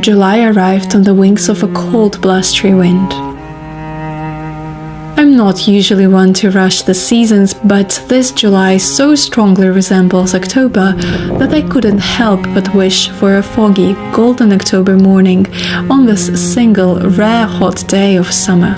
July arrived on the wings of a cold, blustery wind. I'm not usually one to rush the seasons, but this July so strongly resembles October that I couldn't help but wish for a foggy, golden October morning on this single, rare hot day of summer.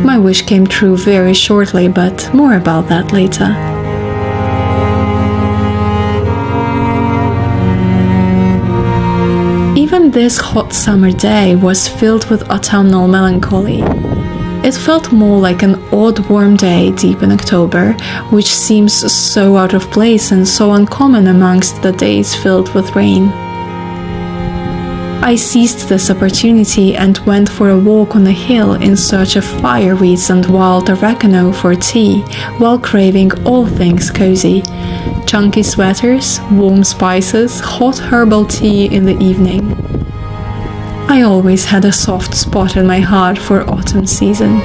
My wish came true very shortly, but more about that later. Even this hot summer day was filled with autumnal melancholy. It felt more like an odd warm day deep in October, which seems so out of place and so uncommon amongst the days filled with rain. I seized this opportunity and went for a walk on the hill in search of fireweeds and wild oregano for tea, while craving all things cozy. Chunky sweaters, warm spices, hot herbal tea in the evening. I always had a soft spot in my heart for autumn season.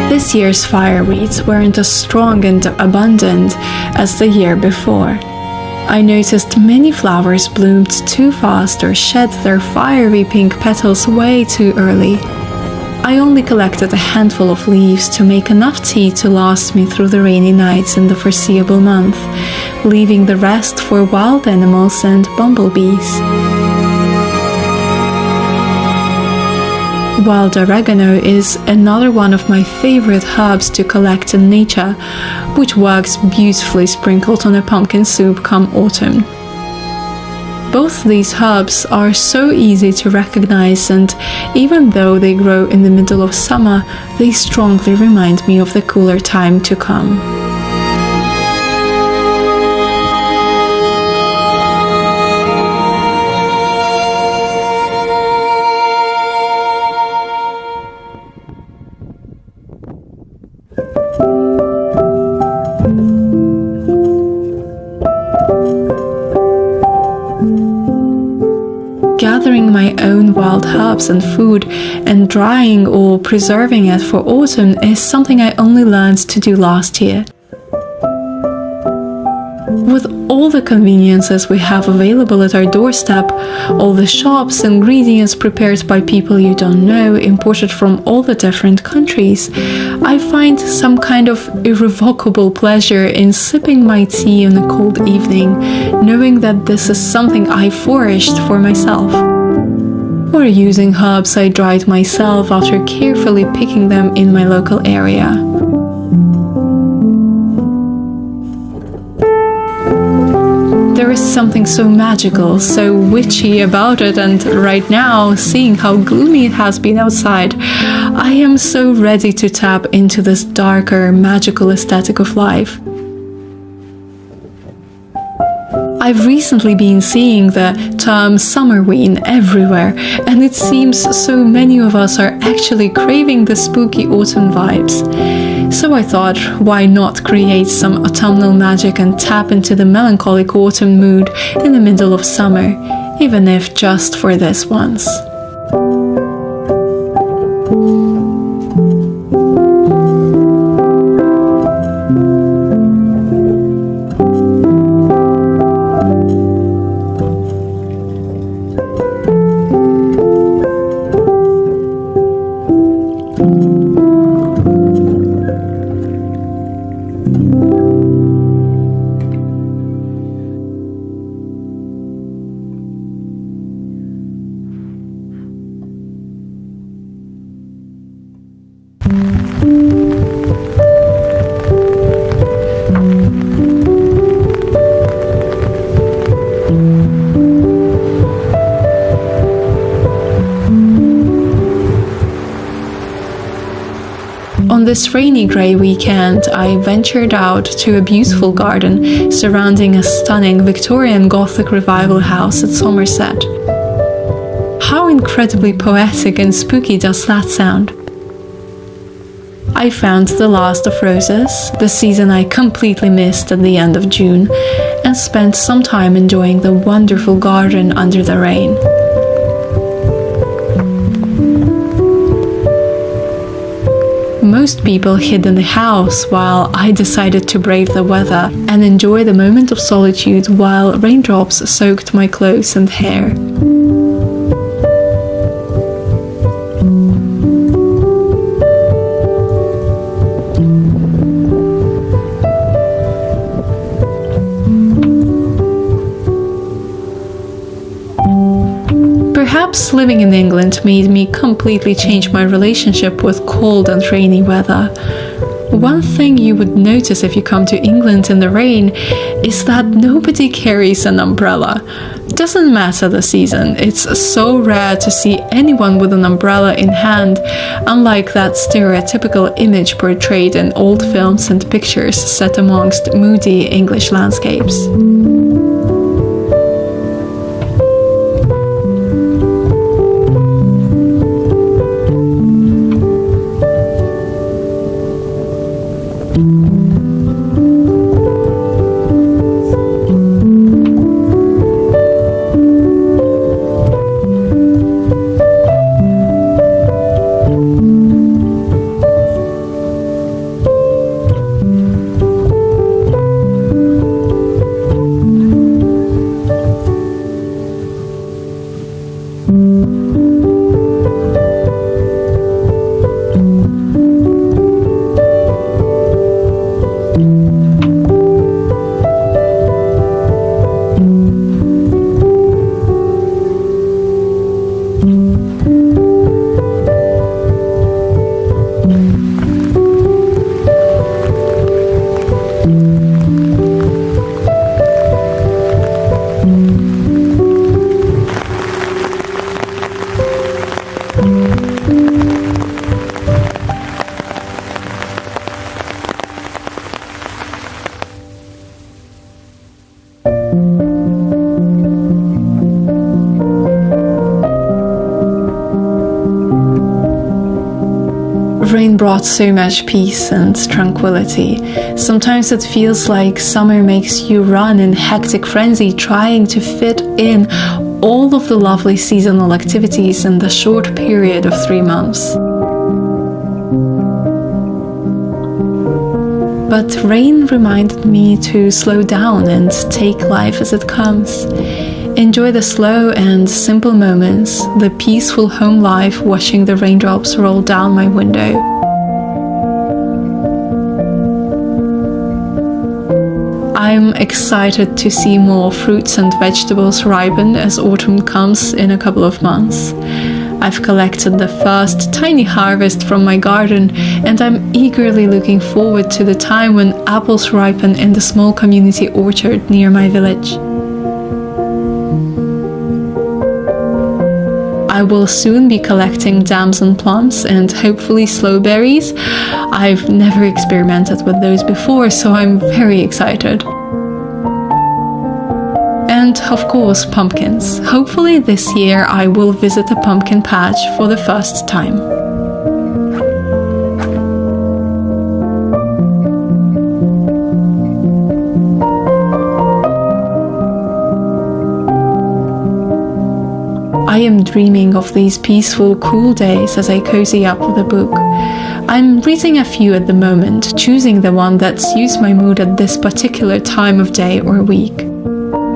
This year's fireweeds weren't as strong and abundant as the year before. I noticed many flowers bloomed too fast or shed their fiery pink petals way too early. I only collected a handful of leaves to make enough tea to last me through the rainy nights in the foreseeable month, leaving the rest for wild animals and bumblebees. Wild oregano is another one of my favorite herbs to collect in nature, which works beautifully sprinkled on a pumpkin soup come autumn. Both these herbs are so easy to recognize, and even though they grow in the middle of summer, they strongly remind me of the cooler time to come. Gathering my own wild herbs and food and drying or preserving it for autumn is something I only learned to do last year. With all the conveniences we have available at our doorstep, all the shops, ingredients prepared by people you don't know, imported from all the different countries, I find some kind of irrevocable pleasure in sipping my tea on a cold evening, knowing that this is something I foraged for myself. Or using herbs I dried myself after carefully picking them in my local area. There is something so magical, so witchy about it, and right now, seeing how gloomy it has been outside, I am so ready to tap into this darker, magical aesthetic of life. I've recently been seeing the term summerween everywhere, and it seems so many of us are actually craving the spooky autumn vibes. So I thought, why not create some autumnal magic and tap into the melancholic autumn mood in the middle of summer, even if just for this once. On this rainy grey weekend, I ventured out to a beautiful garden surrounding a stunning Victorian Gothic revival house at Somerset. How incredibly poetic and spooky does that sound? I found the last of roses, the season I completely missed at the end of June, and spent some time enjoying the wonderful garden under the rain. Most people hid in the house while I decided to brave the weather and enjoy the moment of solitude while raindrops soaked my clothes and hair. Perhaps living in England made me completely change my relationship with cold and rainy weather. One thing you would notice if you come to England in the rain is that nobody carries an umbrella. Doesn't matter the season, it's so rare to see anyone with an umbrella in hand, unlike that stereotypical image portrayed in old films and pictures set amongst moody English landscapes. Rain brought so much peace and tranquility. Sometimes it feels like summer makes you run in hectic frenzy trying to fit in all of the lovely seasonal activities in the short period of 3 months. But rain reminded me to slow down and take life as it comes. Enjoy the slow and simple moments, the peaceful home life watching the raindrops roll down my window. I'm excited to see more fruits and vegetables ripen as autumn comes in a couple of months. I've collected the first tiny harvest from my garden, and I'm eagerly looking forward to the time when apples ripen in the small community orchard near my village. I will soon be collecting damson plums and hopefully slowberries. I've never experimented with those before, so I'm very excited. And of course, pumpkins. Hopefully this year I will visit a pumpkin patch for the first time. I am dreaming of these peaceful, cool days as I cozy up with a book. I'm reading a few at the moment, choosing the one that suits my mood at this particular time of day or week.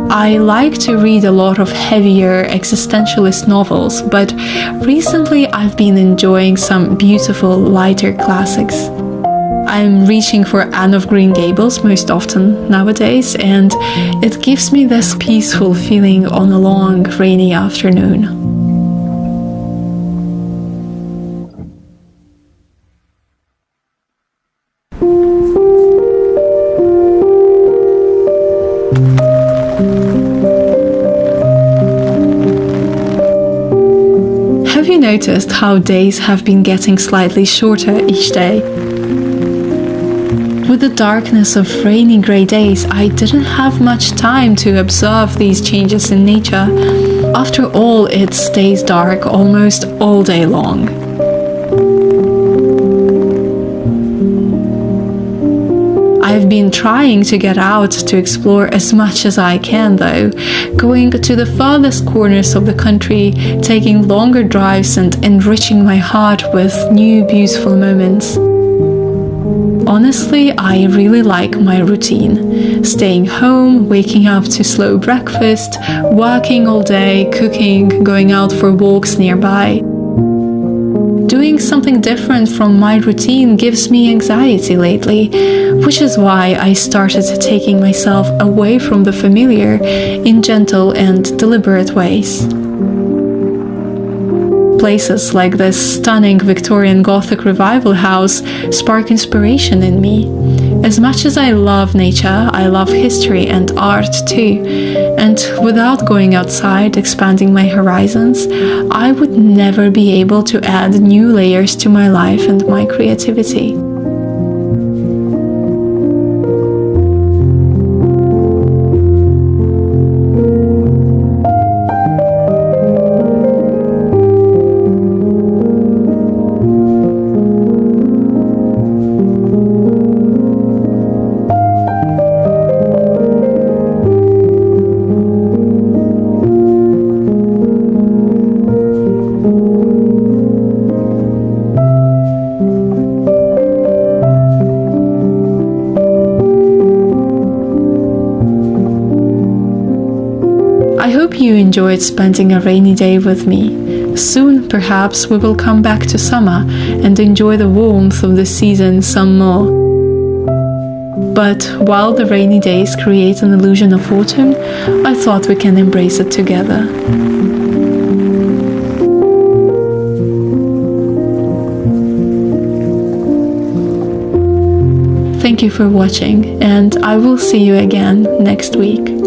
I like to read a lot of heavier existentialist novels, but recently I've been enjoying some beautiful, lighter classics. I'm reaching for Anne of Green Gables most often nowadays, and it gives me this peaceful feeling on a long, rainy afternoon. Have you noticed how days have been getting slightly shorter each day? With the darkness of rainy grey days, I didn't have much time to observe these changes in nature. After all, it stays dark almost all day long. I've been trying to get out to explore as much as I can though, going to the farthest corners of the country, taking longer drives and enriching my heart with new beautiful moments. Honestly, I really like my routine. Staying home, waking up to slow breakfast, working all day, cooking, going out for walks nearby. Doing something different from my routine gives me anxiety lately, which is why I started taking myself away from the familiar in gentle and deliberate ways. Places like this stunning Victorian Gothic revival house spark inspiration in me. As much as I love nature, I love history and art too. And without going outside, expanding my horizons, I would never be able to add new layers to my life and my creativity. I hope you enjoyed spending a rainy day with me. Soon, perhaps, we will come back to summer and enjoy the warmth of the season some more. But while the rainy days create an illusion of autumn, I thought we can embrace it together. Thank you for watching, and I will see you again next week.